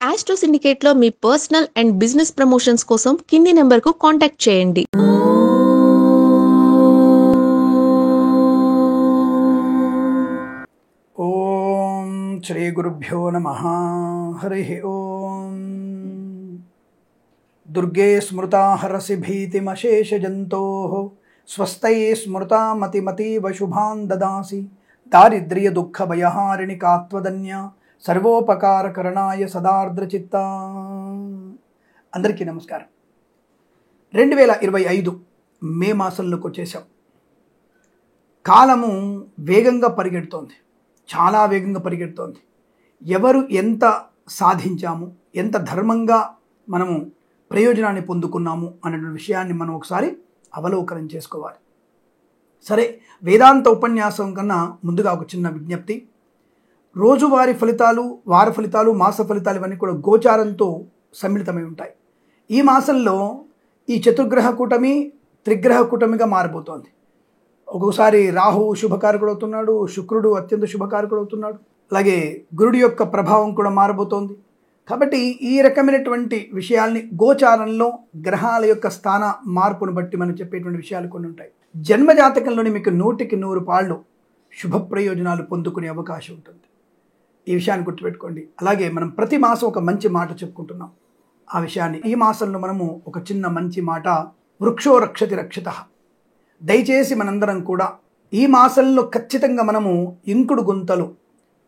Astro సిండికేట్లో మీ personal and business promotions కోసం కింది నెంబర్కు కాంటాక్ట్ చేయండి. ఓం శ్రీ గురుభ్యో నమః. హరి ఓం. దుర్గే స్మృతా హరసి భీతిమశేషజంతోః స్వస్తై స్మృతా మతిమతీవ శుభాన్ దదాసి దారిద్ర్య దుఃఖ భయహారిణి కాత్వదన్య సర్వోపకారకరణాయ సదార్ద్రచిత్త. అందరికీ నమస్కారం. 2025 మే మాసంలోకి వచ్చేసాం. కాలము వేగంగా పరిగెడుతోంది, చాలా వేగంగా పరిగెడుతోంది. ఎవరు ఎంత సాధించాము, ఎంత ధర్మంగా మనము ప్రయోజనాన్ని పొందుకున్నాము అనే విషయాన్ని మనం ఒకసారి అవలోకనం చేసుకోవాలి. సరే, వేదాంత ఉపన్యాసం కన్నా ముందుగా ఒక చిన్న విజ్ఞప్తి. రోజువారీ ఫలితాలు, వార ఫలితాలు, మాస ఫలితాలు ఇవన్నీ కూడా గోచారంతో సమ్మిళితమై ఉంటాయి. ఈ మాసంలో ఈ చతుర్గ్రహ కూటమి త్రిగ్రహ కూటమిగా మారిపోతోంది. ఒక్కొక్కసారి రాహువు శుభకారకుడు అవుతున్నాడు, శుక్రుడు అత్యంత శుభకారకుడు అవుతున్నాడు, అలాగే గురుడి యొక్క ప్రభావం కూడా మారబోతోంది. కాబట్టి ఈ రకమైనటువంటి విషయాల్ని గోచారంలో గ్రహాల యొక్క స్థాన మార్పును బట్టి మనం చెప్పేటువంటి విషయాలు కొన్ని ఉంటాయి. జన్మజాతకంలోని మీకు 100కి 100 పాళ్ళు శుభ ప్రయోజనాలు పొందుకునే అవకాశం ఉంటుంది. ఈ విషయాన్ని గుర్తుపెట్టుకోండి. అలాగే మనం ప్రతి మాసం ఒక మంచి మాట చెప్పుకుంటున్నాం. ఆ విషయాన్ని ఈ మాసంలో మనము ఒక చిన్న మంచి మాట, వృక్షో రక్షతి రక్షితః. దయచేసి మనందరం కూడా ఈ మాసంలో ఖచ్చితంగా మనము ఇంకుడు గుంతలు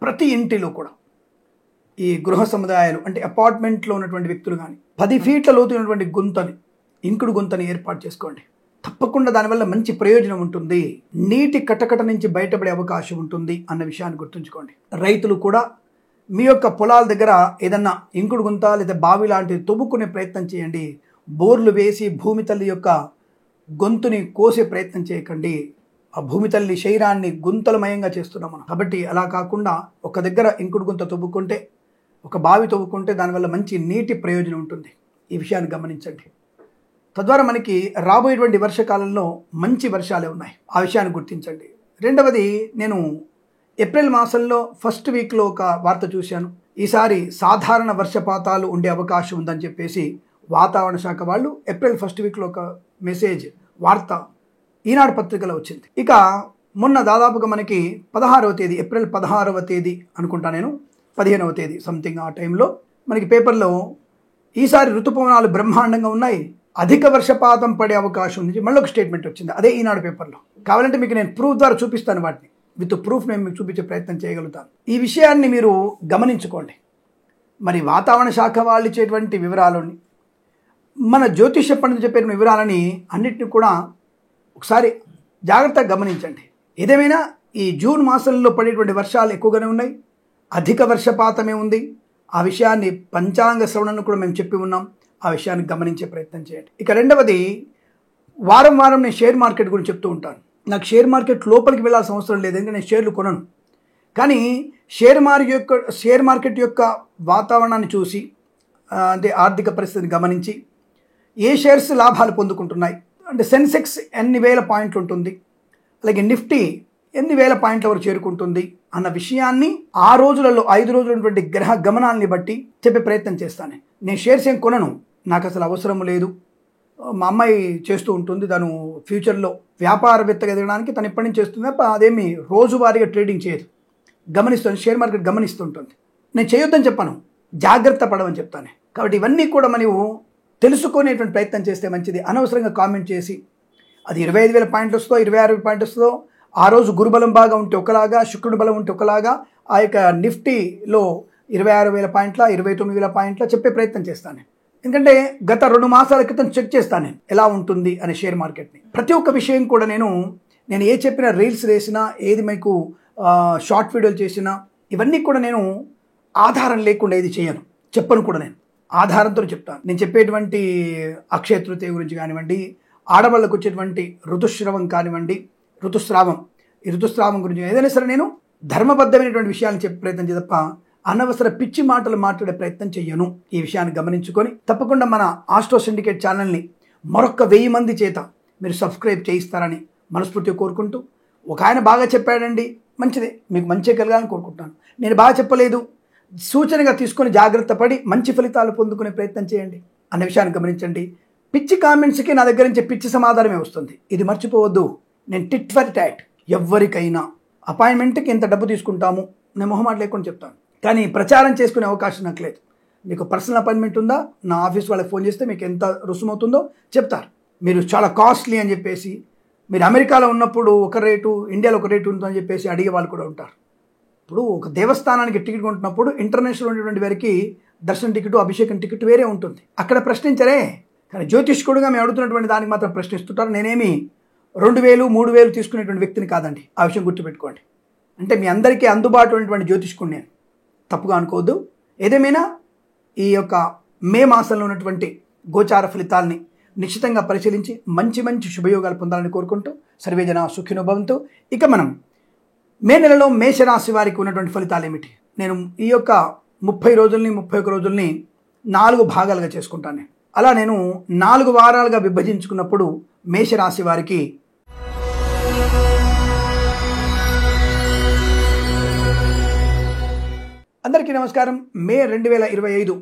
ప్రతి ఇంటిలో కూడా, ఈ గృహ సముదాయాలు అంటే అపార్ట్మెంట్లో ఉన్నటువంటి వ్యక్తులు కానీ 10 ఫీట్ల లోతు ఉన్నటువంటి గుంతని, ఇంకుడు గుంతని ఏర్పాటు చేసుకోండి. తప్పకుండా దానివల్ల మంచి ప్రయోజనం ఉంటుంది. నీటి కటకట నుంచి బయటపడే అవకాశం ఉంటుంది అన్న విషయాన్ని గుర్తుంచుకోండి. రైతులు కూడా మీ యొక్క పొలాల దగ్గర ఏదన్నా ఇంకుడు గుంత లేదా బావి లాంటివి తవ్వుకునే ప్రయత్నం చేయండి. బోర్లు వేసి భూమి తల్లి యొక్క గొంతుని కోసే ప్రయత్నం చేయకండి. ఆ భూమి తల్లి శరీరాన్ని గుంతలమయంగా చేస్తున్నాం మనం. కాబట్టి అలా కాకుండా ఒక దగ్గర ఇంకుడు గుంత తవ్వుకుంటే, ఒక బావి తవ్వుకుంటే దానివల్ల మంచి నీటి ప్రయోజనం ఉంటుంది. ఈ విషయాన్ని గమనించండి. తద్వారా మనకి రాబోయేటువంటి వర్షకాలంలో మంచి వర్షాలే ఉన్నాయి. ఆ విషయాన్ని గుర్తించండి. రెండవది, నేను ఏప్రిల్ మాసంలో ఫస్ట్ వీక్లో ఒక వార్త చూశాను. ఈసారి సాధారణ వర్షపాతాలు ఉండే అవకాశం ఉందని చెప్పేసి వాతావరణ శాఖ వాళ్ళు ఏప్రిల్ ఫస్ట్ వీక్లో ఒక మెసేజ్, వార్త ఈనాడు పత్రికలో వచ్చింది. ఇక మొన్న దాదాపుగా మనకి 16వ తేదీ, ఏప్రిల్ 16వ తేదీ అనుకుంటా, నేను 15వ తేదీ సంథింగ్ ఆ టైంలో మనకి పేపర్లో ఈసారి ఋతుపవనాలు బ్రహ్మాండంగా ఉన్నాయి, అధిక వర్షపాతం పడే అవకాశం ఉంది, మళ్ళీ ఒక స్టేట్మెంట్ వచ్చింది. అదే ఈనాడు పేపర్లో. కావాలంటే మీకు నేను ప్రూఫ్ ద్వారా చూపిస్తాను. వాటిని విత్ ప్రూఫ్ నేను మీకు చూపించే ప్రయత్నం చేయగలుగుతాను. ఈ విషయాన్ని మీరు గమనించుకోండి. మరి వాతావరణ శాఖ వాళ్ళు ఇచ్చేటువంటి వివరాలని, మన జ్యోతిష పండితులు చెప్పే వివరాలని అన్నిటిని కూడా ఒకసారి జాగ్రత్తగా గమనించండి. ఏదేమైనా ఈ జూన్ మాసంలో పడేటువంటి వర్షాలు ఎక్కువగానే ఉన్నాయి, అధిక వర్షపాతమే ఉంది. ఆ విషయాన్ని పంచాంగ శ్రవణను కూడా మేము చెప్పి ఉన్నాం. ఆ విషయాన్ని గమనించే ప్రయత్నం చేయండి. ఇక రెండవది, వారం వారం నేను షేర్ మార్కెట్ గురించి చెప్తూ ఉంటాను. నాకు షేర్ మార్కెట్ లోపలికి వెళ్ళాల్సిన అవసరం లేదు, ఎందుకంటే నేను షేర్లు కొనను. కానీ షేర్ మార్కెట్ యొక్క వాతావరణాన్ని చూసి, అంటే ఆర్థిక పరిస్థితిని గమనించి, ఏ షేర్స్ లాభాలు పొందుకుంటున్నాయి, అంటే సెన్సెక్స్ ఎన్ని వేల పాయింట్లు ఉంటుంది, అలాగే నిఫ్టీ ఎన్ని వేల పాయింట్ల వరకు చేరుకుంటుంది అన్న విషయాన్ని ఆ రోజులలో 5 రోజులు ఉన్నటువంటి గ్రహ గమనాల్ని బట్టి చెప్పే ప్రయత్నం చేస్తాను. నేను షేర్స్ ఏం కొనను, నాకు అసలు అవసరం లేదు. మా అమ్మాయి చేస్తూ ఉంటుంది, తను ఫ్యూచర్లో వ్యాపారవేత్తగా ఎదగడానికి తను ఎప్పటి నుంచి చేస్తుంది. అదేమి రోజువారీగా ట్రేడింగ్ చేయదు, గమనిస్తుంది, షేర్ మార్కెట్ గమనిస్తుంటుంది. నేను చేయొద్దని చెప్పాను, జాగ్రత్త పడమని చెప్తాను. కాబట్టి ఇవన్నీ కూడా మనం తెలుసుకునేటువంటి ప్రయత్నం చేస్తే మంచిది. అనవసరంగా కామెంట్ చేసి అది 25,000 పాయింట్లు వస్తుందో 26,000 పాయింట్లు వస్తుందో, ఆ రోజు గురుబలం బాగా ఉంటే ఒకలాగా, శుక్రుడి బలం ఉంటే ఒకలాగా, ఆ యొక్క నిఫ్టీలో 26,000 పాయింట్ల 29,000 పాయింట్ల చెప్పే ప్రయత్నం చేస్తాను. ఎందుకంటే గత 2 మాసాల క్రితం చెక్ చేస్తాను నేను ఎలా ఉంటుంది అనే షేర్ మార్కెట్ని. ప్రతి ఒక్క విషయం కూడా నేను ఏ చెప్పిన రీల్స్ వేసినా, ఏది మీకు షార్ట్ వీడియోలు చేసినా, ఇవన్నీ కూడా నేను ఆధారం లేకుండా ఏది చేయను, చెప్పను కూడా. నేను ఆధారంతో చెప్తాను. నేను చెప్పేటువంటి అక్షయ తృతీయ గురించి కానివ్వండి, ఆడవాళ్ళకు వచ్చేటువంటి ఋతుస్రావం కానివ్వండి, ఈ ఋతుస్రావం గురించి ఏదైనా సరే నేను ధర్మబద్ధమైనటువంటి విషయాలను చెప్పే ప్రయత్నం చేయ తప్ప అనవసర పిచ్చి మాటలు మాట్లాడే ప్రయత్నం చెయ్యను. ఈ విషయాన్ని గమనించుకొని తప్పకుండా మన ఆస్ట్రో సిండికేట్ ఛానల్ని మరొక 1000 మంది చేత మీరు సబ్స్క్రైబ్ చేయిస్తారని మనస్ఫూర్తిగా కోరుకుంటూ, ఒక ఆయన బాగా చెప్పాడండి, మంచిదే, మీకు మంచి కలగాలని కోరుకుంటాను. నేను బాగా చెప్పలేదు, సూచనగా తీసుకొని జాగ్రత్త పడి మంచి ఫలితాలు పొందుకునే ప్రయత్నం చేయండి అన్న విషయాన్ని గమనించండి. పిచ్చి కామెంట్స్కి నా దగ్గర నుంచి పిచ్చి సమాధానమే వస్తుంది. ఇది మర్చిపోవద్దు. నేను టిట్ ఫర్ టాట్. ఎవరికైనా అపాయింట్మెంట్కి ఇంత డబ్బు తీసుకుంటాము నేను మొహమాట లేకుండా చెప్తాను. కానీ ప్రచారం చేసుకునే అవకాశం నాకు లేదు. మీకు పర్సనల్ అపాయింట్మెంట్ ఉందా, నా ఆఫీస్ వాళ్ళకి ఫోన్ చేస్తే మీకు ఎంత రుసుమవుతుందో చెప్తారు. మీరు చాలా కాస్ట్లీ అని చెప్పేసి, మీరు అమెరికాలో ఉన్నప్పుడు ఒక రేటు, ఇండియాలో ఒక రేటు ఉంటుందని చెప్పేసి అడిగే వాళ్ళు కూడా ఉంటారు. ఇప్పుడు ఒక దేవస్థానానికి టికెట్ కొంటున్నప్పుడు ఇంటర్నేషనల్ ఉన్నటువంటి వారికి దర్శనం టికెట్, అభిషేకం టికెట్ వేరే ఉంటుంది. అక్కడ ప్రశ్నించరే. కానీ జ్యోతిష్కుడుగా మేము అడుగుతున్నటువంటి దానికి మాత్రం ప్రశ్నిస్తుంటారు. నేనేమి 2000, 3000 తీసుకునేటువంటి వ్యక్తిని కాదండి. ఆ విషయం గుర్తుపెట్టుకోండి. అంటే మీ అందరికీ అందుబాటు ఉన్నటువంటి జ్యోతిష్కుడు నేను. తప్పుగా అనుకోవద్దు. ఏదేమైనా ఈ యొక్క మే మాసంలో ఉన్నటువంటి గోచార ఫలితాలని నిశ్చితంగా పరిశీలించి మంచి మంచి శుభయోగాలు పొందాలని కోరుకుంటూ సర్వేజన సుఖినో భవంతు. ఇక మనం మే నెలలో మేషరాశి వారికి ఉన్నటువంటి ఫలితాలు ఏమిటి? నేను ఈ యొక్క 30 రోజుల్ని 31 రోజుల్ని 4 భాగాలుగా చేసుకుంటాను. అలా నేను 4 వారాలుగా విభజించుకున్నప్పుడు మేషరాశి వారికి అందరికీ నమస్కారం. మే 2025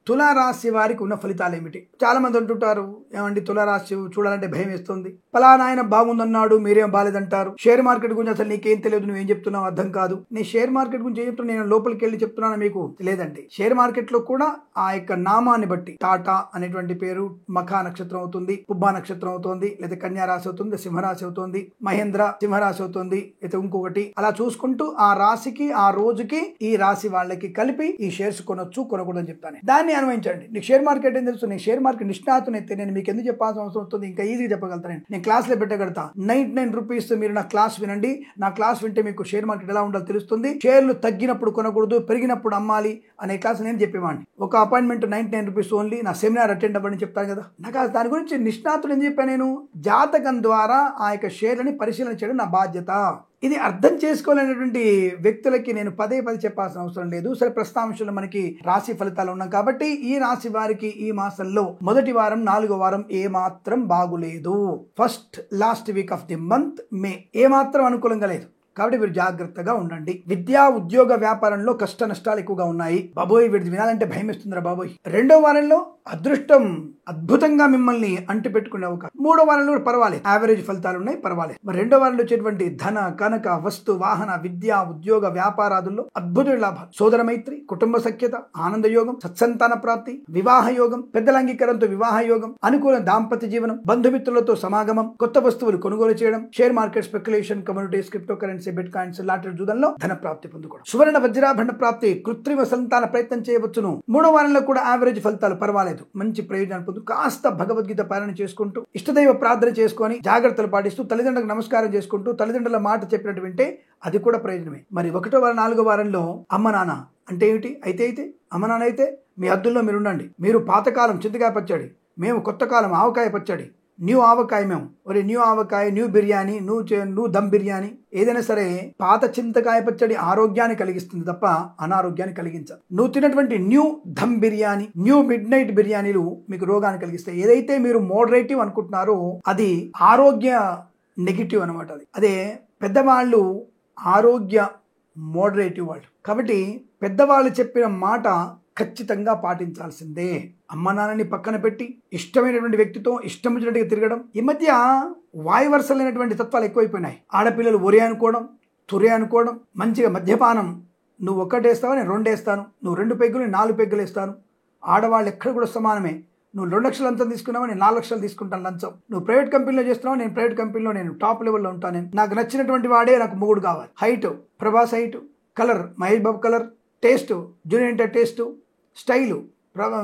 తులారాశి వారికి ఉన్న ఫలితాలు ఏమిటి? చాలా మంది అంటుంటారు, ఏమండి తులారాశి చూడాలంటే భయం వేస్తుంది, పలానా ఆయన బాగుందన్నాడు మీరేం బాలేదంటారు, షేర్ మార్కెట్ గురించి అసలు నీకేం తెలియదు, నువ్వేం చెప్తున్నావు అర్థం కాదు. నేను షేర్ మార్కెట్ గురించి ఏం చెప్తున్నా, నేను లోపలికి వెళ్ళి చెప్తున్నాను మీకు లేదండి. షేర్ మార్కెట్ లో కూడా ఆ యొక్క నామాన్ని బట్టి టాటా అనేటువంటి పేరు మఖా నక్షత్రం అవుతుంది, పుబ్బా నక్షత్రం అవుతుంది, లేదా కన్యా రాశి అవుతుంది, సింహరాశి అవుతుంది, మహేంద్ర సింహరాశి అవుతుంది, అయితే ఇంకొకటి అలా చూసుకుంటూ ఆ రాశికి ఆ రోజుకి ఈ రాశి వాళ్ళకి కలిపి ఈ షేర్స్ కొనొచ్చు కొనకూడదని చెప్తాను. దాన్ని అనుభవించండి. నీకు షేర్ మార్కెట్ ఏం తెలుసు? నేను షేర్ మార్కెట్ నిష్ణాతునైతే నేను మీకు ఎందుకు చెప్పాల్సిన అవసరం వస్తుంది? ఇంకా ఈజీగా చెప్పగలుగుతాను. నేను క్లాస్లో పెట్టగలుగుతా. 99 రూపీస్ మీరు నా క్లాస్ వినండి. నా క్లాస్ వింటే మీకు షేర్ మార్కెట్ ఎలా ఉండాలో తెలుస్తుంది. షేర్లు తగ్గినప్పుడు కొనకూడదు, పెరిగినప్పుడు అమ్మాలి అనే క్లాస్ నేను చెప్పేవాడిని. ఒక అపాయింట్మెంట్ 99 రూపీస్ ఓన్లీ. నా సెమినార్ అటెండ్ అవ్వని చెప్తాను కదా. నాకు దాని గురించి నిష్ణాతులు ఏం చెప్పాను? నేను జాతకం ద్వారా ఆ యొక్క షేర్లని పరిశీలన చేయడం నా బాధ్యత. ఇది అర్థం చేసుకోలేనటువంటి వ్యక్తులకి నేను పదే చెప్పాల్సిన అవసరం లేదు. సరే, ప్రస్తాంశంలో మనకి రాశి ఫలితాలు ఉన్నాం కాబట్టి ఈ రాశి వారికి ఈ మాసంలో మొదటి వారం 4వ వారం ఏ మాత్రం బాగులేదు. First last week of the month May ఏ మాత్రం అనుకూలంగా లేదు. కాబట్టి మీరు జాగ్రత్తగా ఉండండి. విద్యా ఉద్యోగ వ్యాపారంలో కష్ట నష్టాలు ఎక్కువగా ఉన్నాయి. బాబోయ్ వీడిది వినాలంటే భయం ఇస్తుందిరా బాబోయ్. 2వ వారంలో అదృష్టం అద్భుతంగా మిమ్మల్ని అంటి పెట్టుకునే అవకాశం. 3వ వారంలో పర్వాలేదు, యావరేజ్ ఫలితాలు ఉన్నాయి, పర్వాలేదు. మరి 2వ వారంలో వచ్చేటువంటి ధన కనక వస్తు వాహన విద్యా ఉద్యోగ వ్యాపారాదుల్లో అద్భుతమైన లాభాలు, సోదర మైత్రి, కుటుంబ సఖ్యత, ఆనంద యోగం, సత్సంతాన ప్రాప్తి, వివాహ యోగం, పెద్దల అంగీకారంతో వివాహ యోగం, అనుకూల దాంపత్య జీవనం, బంధుమిత్రులతో సమాగమం, కొత్త వస్తువులు కొనుగోలు చేయడం, share market speculation, communities, crypto currency, bitcoins, lottery జూదంలో ధన ప్రాప్తి పొందుకోవడం, సువర్ణ వజ్రాభరణ ప్రాప్తి, కృత్రిమ సంతాన ప్రయత్నం చేయవచ్చును. 3వ వారంలో కూడా యావరేజ్ ఫలితాలు పర్వాలేదు, మంచి ప్రయోజనాలు పొందు. కాస్త భగవద్గీత పాలన చేసుకుంటూ ఇష్టదైవ ప్రార్థన చేసుకొని జాగ్రత్తలు పాటిస్తూ తల్లిదండ్రులకు నమస్కారం చేసుకుంటూ తల్లిదండ్రుల మాట చెప్పినట్టు వింటే అది కూడా ప్రయోజనమే. మరి 1వ వారం 4వ వారంలో అమ్మ నాన్న అంటే ఏమిటి? అయితే అమ్మ నాన్న అయితే మీ హద్దుల్లో మీరు ఉండండి. మీరు పాతకాలం చింతకాయ పచ్చడి, మేము కొత్త కాలం ఆవకాయ పచ్చడి, న్యూ ఆవకాయ, మేము ఒరే న్యూ ఆవకాయ, న్యూ బిర్యానీ, న్యూ దమ్ బిర్యానీ, ఏదైనా సరే పాత చింతకాయ పచ్చడి ఆరోగ్యాన్ని కలిగిస్తుంది తప్ప అనారోగ్యాన్ని కలిగించదు. నువ్వు తినటువంటి new dum biryani, new midnight బిర్యానీలు మీకు రోగాన్ని కలిగిస్తాయి. ఏదైతే మీరు మోడరేటివ్ అనుకుంటున్నారో అది ఆరోగ్య నెగిటివ్ అనమాట. అదే పెద్దవాళ్ళు ఆరోగ్య మోడరేటివ్ వాళ్ళు. కాబట్టి పెద్దవాళ్ళు చెప్పిన మాట ఖచ్చితంగా పాటించాల్సిందే. అమ్మ నాన్నని పక్కన పెట్టి ఇష్టమైనటువంటి వ్యక్తితో ఇష్టం వచ్చినట్టుగా తిరగడం. ఈ మధ్య వాయువర్సలైనటువంటి తత్వాలు ఎక్కువైపోయినాయి. ఆడపిల్లలు ఒరే అనుకోవడం, తురే అనుకోవడం, మంచిగా మద్యపానం, నువ్వు 1 వేస్తావా నేను 2 వేస్తాను, నువ్వు 2 పెగ్గులు 4 పెగ్గులు వేస్తాను. ఆడవాళ్ళు ఎక్కడ కూడా సమానమే. నువ్వు 2 లక్షలు లంచం తీసుకున్నావా నేను 4 లక్షలు తీసుకుంటాను లంచం. నువ్వు ప్రైవేట్ కంపెనీలో చేస్తున్నావు, నేను ప్రైవేట్ కంపెనీలో నేను టాప్ లెవెల్లో ఉంటాను. నాకు నచ్చినటువంటి వాడే నాకు మొగుడు కావాలి. Height Prabhas height, colour Mahesh Babu colour, taste junior NTR taste, style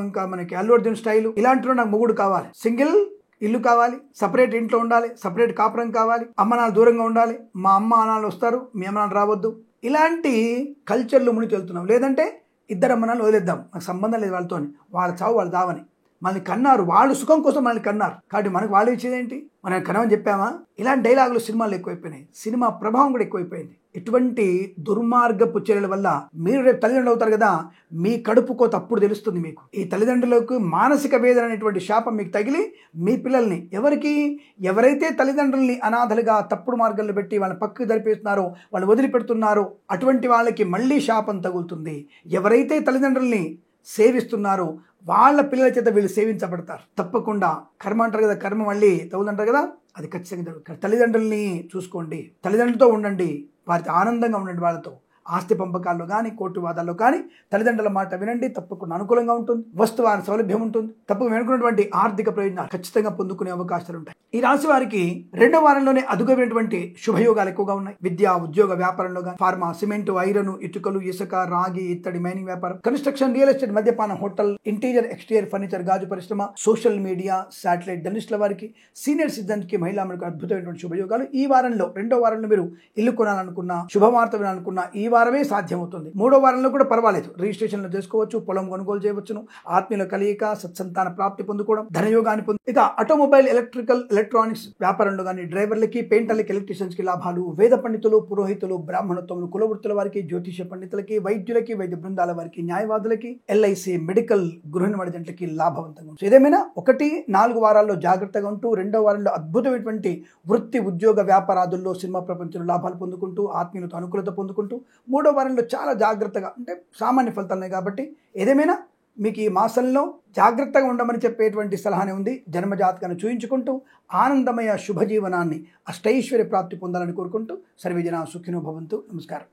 ఇంకా మనకి అల్లు అర్జున్ స్టైలు, ఇలాంటిలో నాకు మొగుడు కావాలి. సింగిల్ ఇల్లు కావాలి, సపరేట్ ఇంట్లో ఉండాలి, సపరేట్ కాపురం కావాలి, అమ్మ నాన్న దూరంగా ఉండాలి, మా అమ్మ నాన్నలు వస్తారు, మీ అమ్మ నాన్న రావద్దు. ఇలాంటి కల్చర్లు మునిగి వెళ్తున్నాం. లేదంటే 2 అమ్మ నాన్నలు వదిలేద్దాం, నాకు సంబంధం లేదు వాళ్ళతో, వాళ్ళ చావు వాళ్ళు దావని. మనల్ని కన్నారు, వాళ్ళు సుఖం కోసం మనల్ని కన్నారు కాబట్టి మనకు వాళ్ళు ఇచ్చేదేంటి? మనం కనమని చెప్పామా? ఇలాంటి డైలాగులు సినిమాలు ఎక్కువైపోయినాయి. సినిమా ప్రభావం కూడా ఎక్కువైపోయింది. ఇటువంటి దుర్మార్గపు చర్యల వల్ల మీరు రేపు తల్లిదండ్రులు అవుతారు కదా, మీ కడుపుకో తప్పుడు తెలుస్తుంది మీకు. ఈ తల్లిదండ్రులకు మానసిక వేదన అనేటువంటి శాపం మీకు తగిలి మీ పిల్లల్ని ఎవరైతే తల్లిదండ్రుల్ని అనాథలుగా తప్పుడు మార్గాల్లో పెట్టి వాళ్ళని పక్కకు జరిపేస్తున్నారో, వాళ్ళు వదిలిపెడుతున్నారో అటువంటి వాళ్ళకి మళ్ళీ శాపం తగులుతుంది. ఎవరైతే తల్లిదండ్రుల్ని సేవిస్తున్నారో వాళ్ళ పిల్లల చేత వీళ్ళు సేవించబడతారు. తప్పకుండా కర్మ అంటారు కదా, కర్మ మళ్ళీ తగులుంటారు కదా, అది ఖచ్చితంగా జరుగుతుంది. తల్లిదండ్రుల్ని చూసుకోండి, తల్లిదండ్రులతో ఉండండి, వారితో ఆనందంగా ఉండండి. వాళ్ళతో ఆస్తి పంపకాల్లో కానీ కోర్టు వాదాల్లో కానీ తల్లిదండ్రుల మాట వినండి. తప్పకుండా అనుకూలంగా ఉంటుంది, వస్తువాహన సౌలభ్యం ఉంటుంది. తప్పకుండా వెనుకున్నటువంటి ఆర్థిక ప్రయోజనాలు ఖచ్చితంగా పొందుకునే అవకాశాలు ఉంటాయి. ఈ రాశి వారికి 2వ వారంలోనే అదుగైనటువంటి శుభయోగాలు ఎక్కువగా ఉన్నాయి. విద్య, ఉద్యోగ, వ్యాపారంలో కానీ ఫార్మా, సిమెంట్, ఐరన్, ఇటుకలు, ఇసుక, రాగి, ఇత్తడి, మైనింగ్ వ్యాపారం, కన్స్ట్రక్షన్, రియల్ ఎస్టేట్, మద్యపానం, హోటల్, ఇంటీరియర్, ఎక్స్టీరియర్ ఫర్నిచర్, గాజు పరిశ్రమ, సోషల్ మీడియా, శాటిలైట్, జర్నలిస్టుల వారికి, సీనియర్ సిటిజన్ కి, మహిళలకు అద్భుతమైనటువంటి శుభయోగాలు. ఈ వారంలో 2వ వారంలో మీరు ఇల్లు కొనాలనుకున్నా, శుభవార్త వినాలనుకున్నా ఈ వారమే సాధ్యమవుతుంది. 3వ వారంలో కూడా పర్వాలేదు, రిజిస్ట్రేషన్లు చేసుకోవచ్చు, పొలం కొనుగోలు చేయవచ్చును, ఆత్మీయుల కలయిక, సత్సంతాన ప్రాప్తి పొందుకోవడం, ధనయోగాన్ని ఇక ఆటోమొబైల్, ఎలక్ట్రికల్, ఎలక్ట్రానిక్స్ వ్యాపారంలో కానీ డ్రైవర్లకి, పెయింటర్లకి, ఎలక్ట్రీషియన్స్ కి లాభాలు. వేద పండితులు, పురోహితులు, బ్రాహ్మణత్వములు, కులవృత్తుల వారికి, జ్యోతిష పండితులకి, వైద్యులకి, వైద్య బృందాల వారికి, న్యాయవాదులకి, ఎల్ఐసి, మెడికల్, గృహ నిర్మాణకి లాభవంతంగా ఉంటుంది. ఏదేమైనా 1-4 వారాల్లో జాగ్రత్తగా ఉంటూ 2వ వారంలో అద్భుతమైనటువంటి వృత్తి, ఉద్యోగ, వ్యాపారాదుల్లో, సినిమా ప్రపంచంలో లాభాలు పొందుకుంటూ, ఆత్మీయులతో అనుకూలత పొందుకుంటూ, 3వ వారంలో చాలా జాగ్రత్తగా, అంటే సామాన్య ఫలితాలనే కాబట్టి ఏదేమైనా మీకు ఈ మాసంలో జాగ్రత్తగా ఉండమని చెప్పేటువంటి సలహానే ఉంది. జన్మజాతకాన్ని చూయించుకుంటూ ఆనందమయ శుభజీవనాన్ని, అష్టైశ్వర్య ప్రాప్తి పొందాలని కోరుకుంటూ సర్వే జనా సుఖినో భవంతు. నమస్కారం.